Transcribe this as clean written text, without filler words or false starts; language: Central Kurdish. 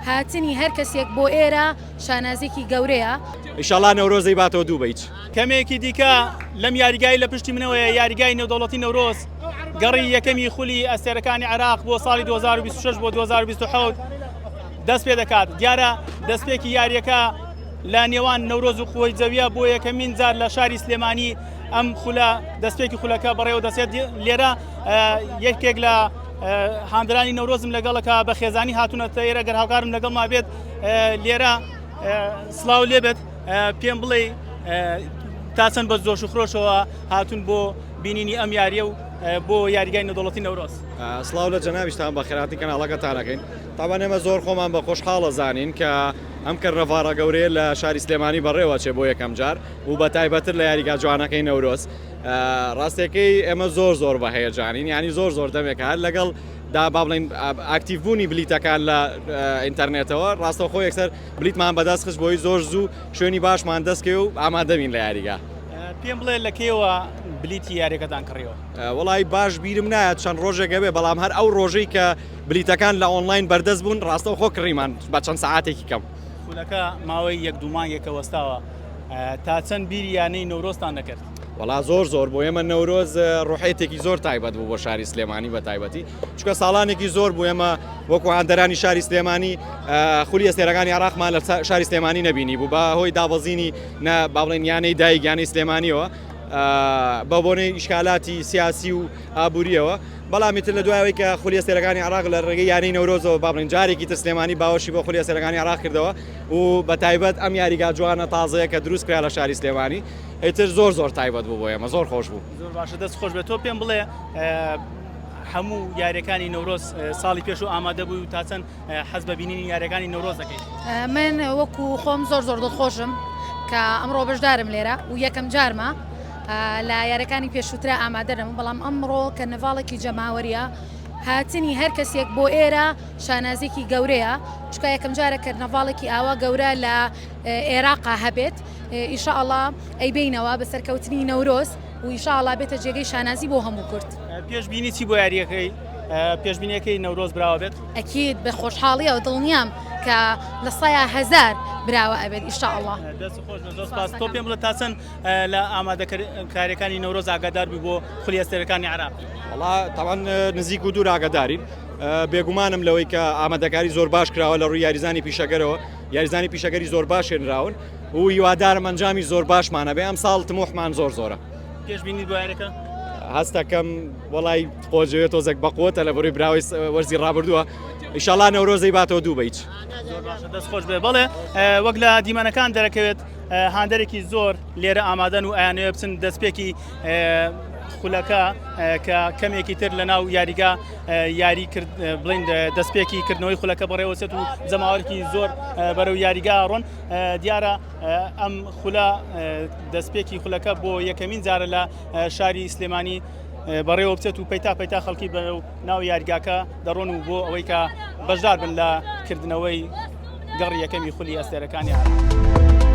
هاتنی هەر کەسێک بۆ ئێرە شانازێکی گەورەیە. ئینشاڵڵا نەورۆزەی باتەوە دوو بەیت. کەمێکی دیکە لەم یاریگای لە پشتی منەوەیە یاریگای نێودەوڵەتی نەورۆز گەڕی یەکەمی خولی ئەستێرەکانی عێراق بۆ ساڵی 2026 بۆ 2027 دەست پێ دەکات. دیارە دەستپێکی یاریەکە لە نێوان نەورۆز و خۆی جەویە بۆ یەکەمین جار لە شاری سلێمانی ئەم خولە دەستپێکی خولەکە بەڕێوە دەسێت. لێرە یەکێک لە هاندرانی نەورۆزم لەگەڵەکە بە خێزانی هاتوونەتە ئێرە گەر هاوکارم لەگەڵ ما بێت لێرە سڵاو لێبێت پێم بڵێ تا چەند بە جۆش و خرۆشەوە هاتوون بۆ بینینی ئەم یاریە و بۆ یاریگای نێودەوڵەتی نەورۆز. سڵاو لە جەنابیشتان بە خێراتی کەناڵەکەتانەکەین. تاوان ئێمە زۆر خۆمان بە خۆشحاڵە زانین کە ئەم کەڕەڤارە گەورەیە لە شاری سلێمانی بەڕێوە چێ بۆ یەکەم جار و بە تایبەتر لە یاریگا جوانەکەی نەورۆز. ڕاستیەکەی ئێمە زۆر بە هەیەجانین، ینی زۆر دەمێک هەر لەگەڵ دا با بڵین ئاکتیڤبوونی بلیتەکان لە ئینتەرنێتەوە ڕاستەوخۆ یەکسەر بلیتمان بەدەست خست بۆی زۆر زوو شوێنی باشمان دەستکەوێ و ئامادەبین لە یاریگا. پێم بڵێ لەکەوە بلیتی یاریەکەتان کڕیەوە؟ وڵی باش بیرم نایەت چەند ڕۆژێکە بێ، بەڵام هەر ئەو ڕۆژەی کە بلیتەکان لە ئۆنلاین بەردەست بوون ڕاستەوخۆ کڕیمان بە چەند سەعاتێکی کەم. خولەکە ماوەی یەک دوو مانگێکە وەستاوە، تا چەند بیری یانەی نەورۆزتان نەکرد؟ وڵا زۆر بۆ ئێمە نەورۆز ڕوحێتێکی زۆر تایبەت بوو بۆ شاری سلێمانی بە تایبەتی، چونکە ساڵانێکی زۆر بوو ئێمە وەکو هاندەرانی شاری سلێمانی خولی ئەستێرەکانی عێراقمان لە شاری سلێمانی نەبینی بوو بە هۆی دابەزینی با بڵێن یانەی دایکیانەی سلێمانیەوە بە بۆنەی ئیشکالاتی سیاسی و ئابوووریەوە. بەڵامی تر لە دوایەوەی کە خولی ئەستێرەکانی عێراق لە ڕێگەی یانەی نەورۆزەوە با بڵێن جارێکی تر سلێمانی باوەشی بۆ خولی ئەستێرەکانی عێراق کردەوە و بە تایبەت ئەم یاریگا جوانە تازەیە کە دروست کرا لە شاری سلێمانی ئیتر زۆر تایبەت بوو بۆ ئێمە، زۆر خۆش بوو. زۆر باشە، دەست خۆش بێت. تۆ پێم بڵێ هەموو یاریەکانی نەورۆز ساڵی پێش و ئامادە بووی و تا چەند حەز بە بینینی یاریەکانی نەورۆز دەکەیت؟ من وەکو خۆم زۆر دڵخۆشم کە ئەمڕۆ بەشدارم لێرە و یەکەم جارمە لە یاریەکانی پێشووترا ئامادەرم، بەڵام ئەمڕۆ کە نەڤاڵێکی جەماوەریە هاتنی هەر کەسێک بۆ ئێرە شانازێکی گەورەیە، چکە یەکەم جارە کە نەڤاڵێکی ئاوا گەورە لە عێراقا هەبێت. ئینشاءڵڵا ئەیبینەوە بە سەرکەوتنی نەورۆز و ئینشاءڵڵا بێتە جێگەی شانازی بۆ هەموو کورد. پێشبینی چی بۆ یاریەکەی پێشبینیەکەی نەورۆز براوە بێت؟ ئەکید بە خۆشحاڵیە و دڵنیام کە لە 100,000 براوە ئەبێت ئینشاءڵڵا. دەست خۆش، زۆر سپاس. تۆ پێم بڵێ تا چەند لە ئامادەکاریەکانی نەورۆز ئاگادار بووی بۆ خولی ئەستێرەکانی عێراق؟ وڵا تاوان نزیک و دوور ئاگادارین، بێگومانم لەوەی کە ئامادەکاری زۆر باش کراوە لە ڕووی یاریزانی پیشەگەرەوە، یاریزانی پیشەگەری زۆر باش هێنراون و هیوادارم ئەنجامی زۆر باشمانە بێ. ئەم ساڵ تموحمان زۆرە. پێشبینیت بۆ یاریەکە؟ هەستەکەم وڵی خۆجوێت تۆزێک بەقوتە لە بەروی براوی وەرزی ڕابردووە. ئینشاڵڵا نەورۆزەی باتەوە دوو بەیت. زۆر باشە، دەست خۆش بێ. بەڵێ وەک لە دیمەنەکان دەرەکەوێت هاندەرێکی زۆر لێرە ئامادەن و ئەیانەوێ بچن دەستپێکی خولەکە کە کەمێکی تر لە ناو یاریگا یاری کرد بڵین دەستپێکی کردنەوەی خولەکە بەڕێوەچێت و جەماوەرێکی زۆر بەرەو یاریگا ڕۆن. دیارە ئەم خولە دەستپێکی خولەکە بۆ یەکەمین جارە لە شاری سلێمانی بەڕێوە بچێت و پەیتا خەڵکی بە ناو یاریگاکە دەڕۆن و بۆ ئەوەی کە بەشدار بن لە کردنەوەی گەڕی یەکەمی خولی ئەستێرەکانی عێراق.